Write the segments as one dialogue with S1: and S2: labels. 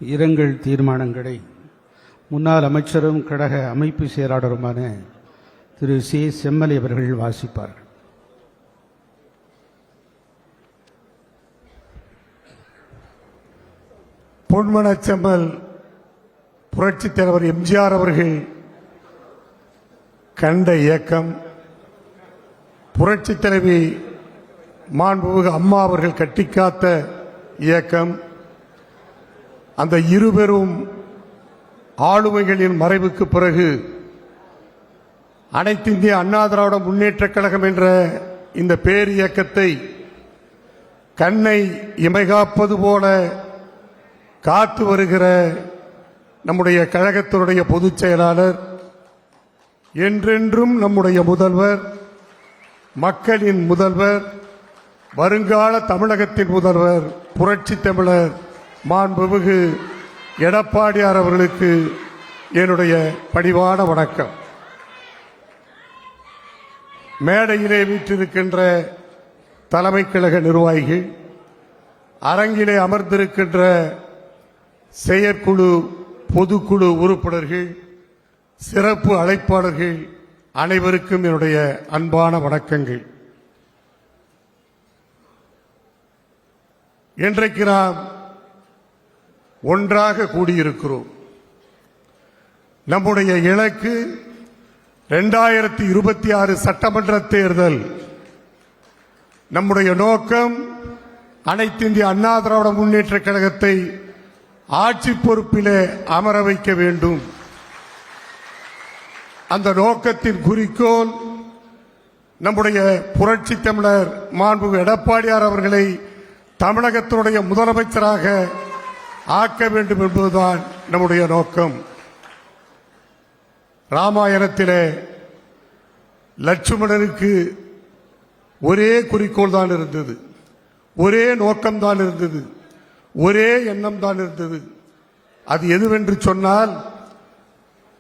S1: இரங்கல் தீர்மானங்களை முன்னாள் அமைச்சரும் கழக அமைப்பு செயலாளருமான திரு சி. செம்மலை அவர்கள் வாசிப்பார்கள்.
S2: பொன்மனச்செம்மல் புரட்சித் தலைவர் எம்ஜிஆர் அவர்கள் கண்ட இயக்கம், புரட்சித் தலைவி மாண்புமிகு அம்மா அவர்கள் கட்டிக்காத்த இயக்கம், அந்த இருபெரும் ஆளுமைகளின் மறைவுக்கு பிறகு அனைத்து இந்திய அண்ணா திராவிட முன்னேற்றக் கழகம் என்ற இந்த பேர் இயக்கத்தை கண்ணை இமைகாப்பது போல காத்து வருகிற நம்முடைய கழகத்தினுடைய பொதுச் செயலாளர், என்றென்றும் நம்முடைய முதல்வர், மக்களின் முதல்வர், வருங்கால தமிழகத்தின் முதல்வர் புரட்சி தமிழர் மாண்புமிகு எடப்பாடியார் அவர்களுக்கு என்னுடைய பணிவான வணக்கம். மேடையிலே வீற்றிருக்கின்ற தலைமை கழக நிர்வாகிகள், அரங்கிலே அமர்ந்திருக்கின்ற செயற்குழு பொதுக்குழு உறுப்பினர்கள், சிறப்பு அழைப்பாளர்கள் அனைவருக்கும் என்னுடைய அன்பான வணக்கங்கள். இன்றைக்கு நாம் ஒன்றாக கூடியிருக்கிறோம். நம்முடைய இலக்கு 2026 சட்டமன்ற தேர்தல். நம்முடைய நோக்கம் அனைத்து இந்திய அண்ணா திராவிட முன்னேற்ற கழகத்தை ஆட்சி பொறுப்பிலே அமர வைக்க வேண்டும். அந்த நோக்கத்தின் குறிக்கோள் நம்முடைய புரட்சி தமிழர் மாண்புமிகு எடப்பாடியார் அவர்களை தமிழகத்தினுடைய முதலமைச்சராக ஆக்க வேண்டும் என்பதுதான் நம்முடைய நோக்கம். ராமாயணத்திலே லட்சுமணனுக்கு ஒரே குறிக்கோள் தான் இருந்தது, ஒரே நோக்கம்தான் இருந்தது, ஒரே எண்ணம் தான் இருந்தது. அது எதுவென்று சொன்னால்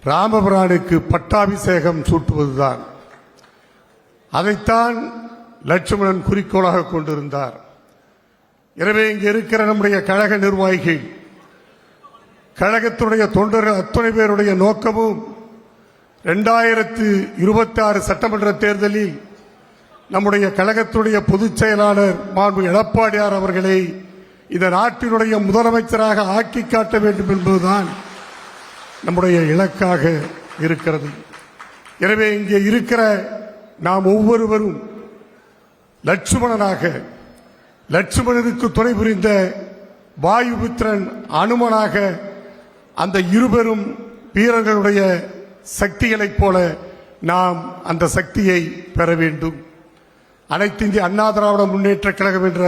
S2: ராமபிரானுக்கு பட்டாபிஷேகம் சூட்டுவதுதான். அதைத்தான் லட்சுமணன் குறிக்கோளாக கொண்டிருந்தார். எனவே இங்கே இருக்கிற நம்முடைய கழக நிர்வாகிகள், கழகத்துடைய தொண்டர்கள் அத்தனை பேருடைய நோக்கமும் 2026 சட்டமன்ற தேர்தலில் நம்முடைய கழகத்துடைய பொதுச் செயலாளர் மாண்பு எடப்பாடியார் அவர்களை இந்த நாட்டினுடைய முதலமைச்சராக ஆக்கி காட்ட வேண்டும் என்பதுதான் நம்முடைய இலக்காக இருக்கிறது. எனவே இங்கே இருக்கிற நாம் ஒவ்வொருவரும் லட்சுமணனாக, லட்சுமணனுக்கு துணை புரிந்த வாயுபுத்திரன் அனுமனாக, அந்த இருபெரும் வீரர்களுடைய சக்திகளைப் போல நாம் அந்த சக்தியை பெற வேண்டும். அனைத்து இந்திய அண்ணா திராவிட முன்னேற்ற கழகம் என்ற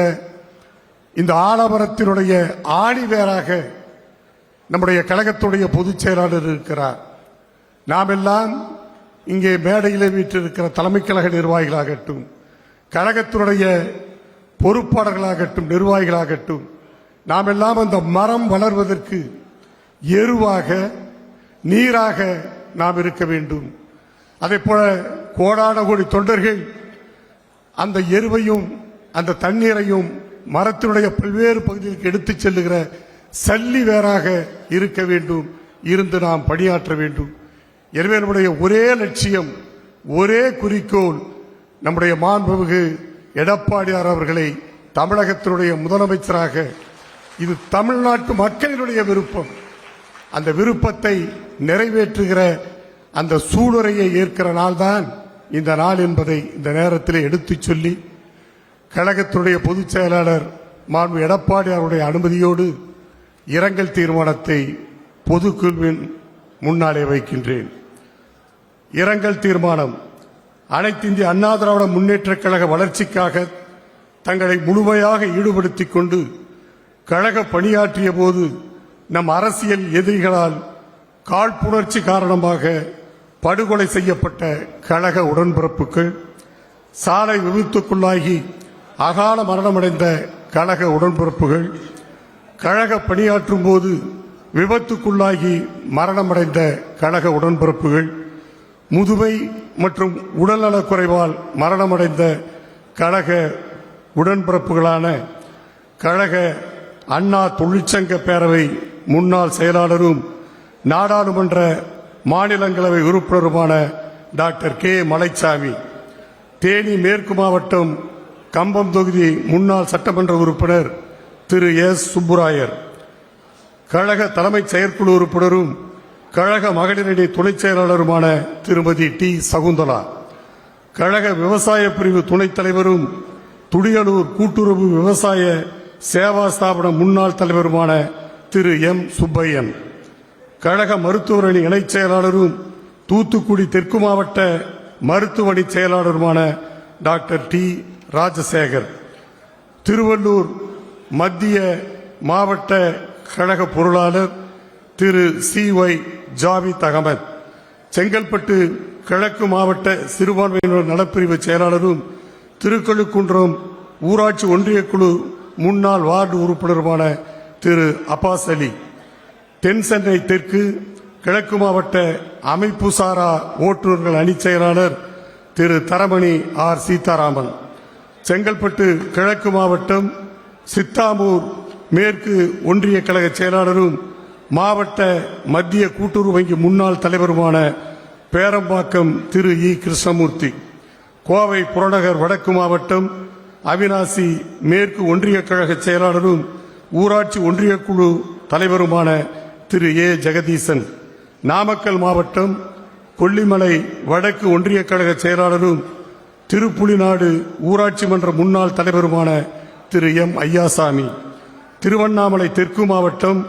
S2: இந்த ஆலமரத்தினுடைய ஆணிவேராக நம்முடைய கழகத்துடைய பொதுச் செயலாளர் இருக்கிறார். நாம் எல்லாம் இங்கே மேடையிலே வீற்றிருக்கிற தலைமை கழக நிர்வாகிகளாகட்டும், கழகத்தினுடைய பொறுப்பாளர்களாகட்டும், நிர்வாகிகளாகட்டும், நாம் எல்லாம் அந்த மரம் வளர்வதற்கு எருவாக, நீராக நாம் இருக்க வேண்டும். அதே போல கோடான கோடி தொண்டர்கள் அந்த எருவையும் அந்த தண்ணீரையும் மரத்தினுடைய பல்வேறு பகுதிகளுக்கு எடுத்துச் செல்லுகிற சல்லி வேறாக இருக்க வேண்டும், இருந்து நாம் பணியாற்ற வேண்டும். எனவே நம்முடைய ஒரே லட்சியம், ஒரே குறிக்கோள், நம்முடைய மாண்புமிகு எடப்பாடியார் அவர்களை தமிழகத்தினுடைய முதலமைச்சராக, இது தமிழ்நாட்டு மக்களினுடைய விருப்பம். அந்த விருப்பத்தை நிறைவேற்றுகிற அந்த சூளுரையை ஏற்கிற நாள்தான் இந்த நாள் என்பதை இந்த நேரத்தில் எடுத்துச் சொல்லி, கழகத்துடைய பொதுச் செயலாளர் மாண்பு எடப்பாடியாருடைய அனுமதியோடு இரங்கல் தீர்மானத்தை பொதுக்குழுவின் முன்னாலே வைக்கின்றேன். இரங்கல் தீர்மானம்: அனைத்து இந்திய அண்ணா திராவிட முன்னேற்ற கழக வளர்ச்சிக்காக தங்களை முழுமையாக ஈடுபடுத்திக் கொண்டு கழக பணியாற்றிய போது நம் அரசியல் எதிரிகளால் காழ்ப்புணர்ச்சி காரணமாக படுகொலை செய்யப்பட்ட கழக உடன்பிறப்புகள், சாலை விபத்துக்குள்ளாகி அகால மரணமடைந்த கழக உடன்பிறப்புகள், கழக பணியாற்றும் போது விபத்துக்குள்ளாகி மரணமடைந்த கழக உடன்பிறப்புகள், முதுமை மற்றும் உடல்நலக் குறைவால் மரணமடைந்த கழக உடன்பிறப்புகளான கழக அண்ணா தொழிற்சங்க பேரவை முன்னாள் செயலாளரும் நாடாளுமன்ற மாநிலங்களவை உறுப்பினருமான டாக்டர் கே மலைச்சாமி, தேனி மேற்கு மாவட்டம் கம்பம் தொகுதி முன்னாள் சட்டமன்ற உறுப்பினர் திரு எஸ் சுப்புராயர், கழக தலைமைச் செயற்குழு உறுப்பினரும் கழக மகளிரணி துணைச் செயலாளருமான திருமதி டி சகுந்தலா, கழக விவசாய பிரிவு துணைத் தலைவரும் துடியலூர் கூட்டுறவு விவசாய சேவா ஸ்தாபன முன்னாள் தலைவருமான திரு எம் சுப்பையன், கழக மருத்துவர் அணி இணைச் செயலாளரும் தூத்துக்குடி தெற்கு மாவட்ட மருத்துவ அணி செயலாளருமான டாக்டர் டி ராஜசேகர், திருவள்ளூர் மத்திய மாவட்ட கழக பொருளாளர் திரு சி ஒய் ஜாவித் அகமது, செங்கல்பட்டு கிழக்கு மாவட்ட சிறுபான்மையினர் நலப்பிரிவு செயலாளரும் திருக்கழுக்குன்றம் ஊராட்சி ஒன்றிய குழு முன்னாள் வார்டு உறுப்பினருமான திரு அப்பாஸ் அலி, தென் சென்னை தெற்கு கிழக்கு மாவட்ட அமைப்பு சாரா ஓட்டுநர்கள் அணி செயலாளர் திரு தரமணி ஆர் சீதாராமன், செங்கல்பட்டு கிழக்கு மாவட்டம் சித்தாமூர் மேற்கு ஒன்றிய கழக செயலாளரும் மாவட்ட மத்திய கூட்டுறவு வங்கி முன்னாள் தலைவருமான பேரம்பாக்கம் திரு இ கிருஷ்ணமூர்த்தி, கோவை புறநகர் வடக்கு மாவட்டம் அவினாசி மேற்கு ஒன்றிய கழக செயலாளரும் ஊராட்சி ஒன்றிய குழு தலைவருமான திரு ஏ ஜெகதீசன், நாமக்கல் மாவட்டம் கொல்லிமலை வடக்கு ஒன்றிய கழக செயலாளரும் திருப்புலிநாடு ஊராட்சி மன்ற முன்னாள் தலைவருமான திரு எம் ஐயாசாமி, திருவண்ணாமலை தெற்கு மாவட்டம்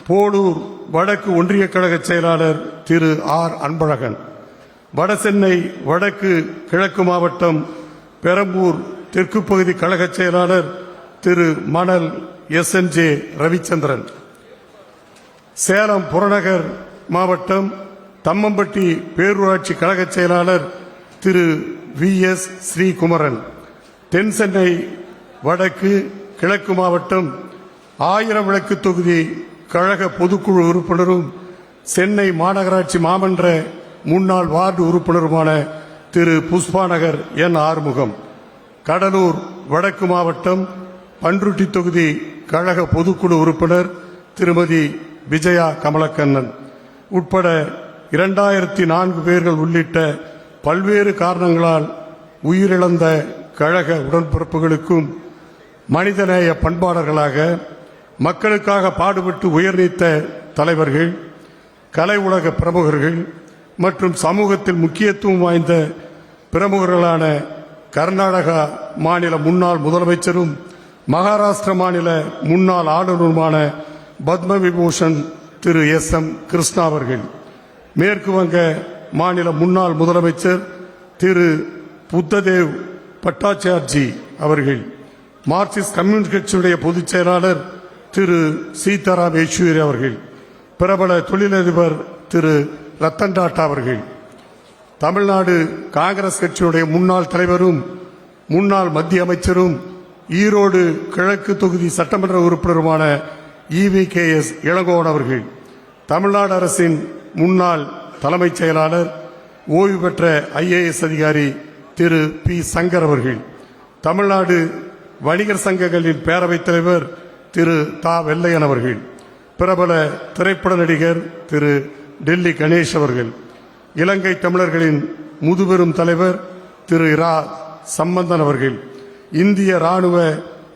S2: போலூர் வடக்கு ஒன்றிய கழக செயலாளர் திரு ஆர் அன்பழகன், வடசென்னை வடக்கு கிழக்கு மாவட்டம் பெரம்பூர் தெற்கு பகுதி கழக செயலாளர் திரு மணல் SNJ ரவிச்சந்திரன், சேலம் புறநகர் மாவட்டம் தம்மம்பட்டி பேரூராட்சி கழக செயலாளர் திரு VS ஸ்ரீகுமரன், தென் சென்னை வடக்கு கிழக்கு மாவட்டம் ஆயிரம் விளக்கு தொகுதி கழக பொதுக்குழு உறுப்பினரும் சென்னை மாநகராட்சி மாமன்ற முன்னாள் வார்டு உறுப்பினருமான திரு புஷ்பாநகர் என் ஆறுமுகம், கடலூர் வடக்கு மாவட்டம் பன்ருட்டி தொகுதி கழக பொதுக்குழு உறுப்பினர் திருமதி விஜயா கமலக்கண்ணன் உட்பட 2004 பேர்கள் உள்ளிட்ட பல்வேறு காரணங்களால் உயிரிழந்த கழக உடன்பிறப்புகளுக்கும் மனிதநேய பண்பாளர்களாக மக்களுக்காக பாடுபட்டு உயர்நீத்த தலைவர்கள், கலை உலக பிரமுகர்கள் மற்றும் சமூகத்தில் முக்கியத்துவம் வாய்ந்த பிரமுகர்களான கர்நாடகா மாநில முன்னாள் முதலமைச்சரும் மகாராஷ்டிர மாநில முன்னாள் ஆளுநருமான பத்ம விபூஷன் திரு SM கிருஷ்ணா அவர்கள், மேற்கு வங்க மாநில முன்னாள் முதலமைச்சர் திரு புத்ததேவ் பட்டாச்சார்ஜி அவர்கள், மார்க்சிஸ்ட் கம்யூனிஸ்ட் கட்சியுடைய பொதுச் செயலாளர் திரு சீதாராம் யெச்சூரி அவர்கள், பிரபல தொழிலதிபர் திரு ரத்தன் டாடா அவர்கள், தமிழ்நாடு காங்கிரஸ் கட்சியுடைய முன்னாள் தலைவரும் முன்னாள் மத்திய அமைச்சரும் ஈரோடு கிழக்கு தொகுதி சட்டமன்ற உறுப்பினருமான EVKS இளங்கோவன் அவர்கள், தமிழ்நாடு அரசின் முன்னாள் தலைமைச் செயலாளர் ஓய்வு பெற்ற IAS அதிகாரி திரு P சங்கர் அவர்கள், தமிழ்நாடு வணிகர் சங்கங்களின் பேரவைத் தலைவர் திரு தா வெள்ளையன் அவர்கள், பிரபல திரைப்பட நடிகர் திரு டெல்லி கணேஷ் அவர்கள், இலங்கை தமிழர்களின் முதுபெரும் தலைவர் திரு இரா சம்பந்தன் அவர்கள், இந்திய ராணுவ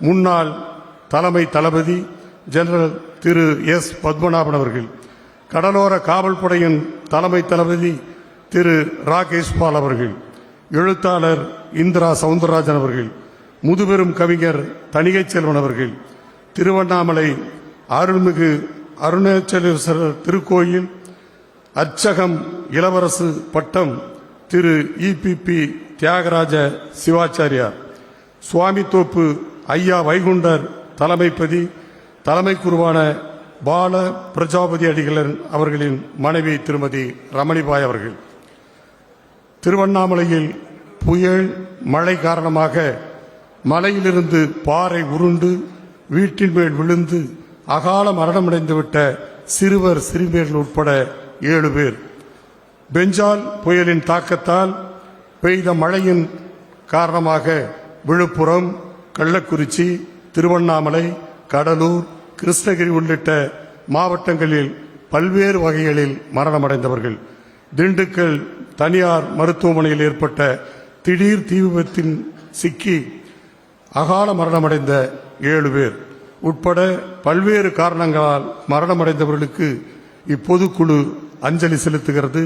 S2: முன்னாள் தலைமை தளபதி ஜெனரல் திரு S பத்மநாபன் அவர்கள், கடலோர காவல்படையின் தலைமை தளபதி திரு ராகேஷ் பால் அவர்கள், எழுத்தாளர் இந்திரா சவுந்தரராஜன் அவர்கள், முதுபெரும் கவிஞர் தணிகை செல்வன் அவர்கள், திருவண்ணாமலை அருள்மிகு அருணாச்சலேஸ்வரர் திருக்கோயில் அர்ச்சகம் இளவரசு பட்டம் திரு EPP தியாகராஜ சிவாச்சாரியார், சுவாமித்தோப்பு ஐயா வைகுண்டர் தலைமைப்பதி தலைமை குருவான பால பிரஜாபதி அடிகளன் அவர்களின் மனைவி திருமதி ரமணிபாய் அவர்கள், திருவண்ணாமலையில் புயல் மழை காரணமாக மலையிலிருந்து பாறை உருண்டு வீட்டின் மேல் விழுந்து அகால மரணமடைந்துவிட்ட சிறுவர் சிறுமியர்கள் உட்பட 7 பேர், பெஞ்சால் புயலின் தாக்கத்தால் பெய்த மழையின் காரணமாக விழுப்புரம், கள்ளக்குறிச்சி, திருவண்ணாமலை, கடலூர், கிருஷ்ணகிரி உள்ளிட்ட மாவட்டங்களில் பல்வேறு வகைகளில் மரணமடைந்தவர்கள். திண்டுக்கல் தனியார் மருத்துவமனையில் ஏற்பட்ட திடீர் தீ விபத்தின் சிக்கி அகால மரணமடைந்த 7 பேர் உட்பட பல்வேறு காரணங்களால் மரணமடைந்தவர்களுக்கு இப்பொதுக்குழு அஞ்சலி செலுத்துகிறது.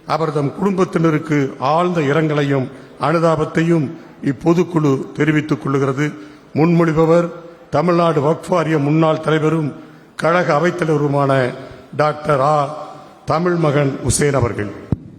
S2: அவர்தம் குடும்பத்தினருக்கு ஆழ்ந்த இரங்கலையும் அனுதாபத்தையும் இப்பொதுக்குழு தெரிவித்துக் கொள்கிறது. முன்மொழிபவர் தமிழ்நாடு வக்ஃப் வாரிய முன்னாள் தலைவரும் கழக அவைத்தலைவருமான டாக்டர் தமிழ்மகன் உசேன் அவர்கள்.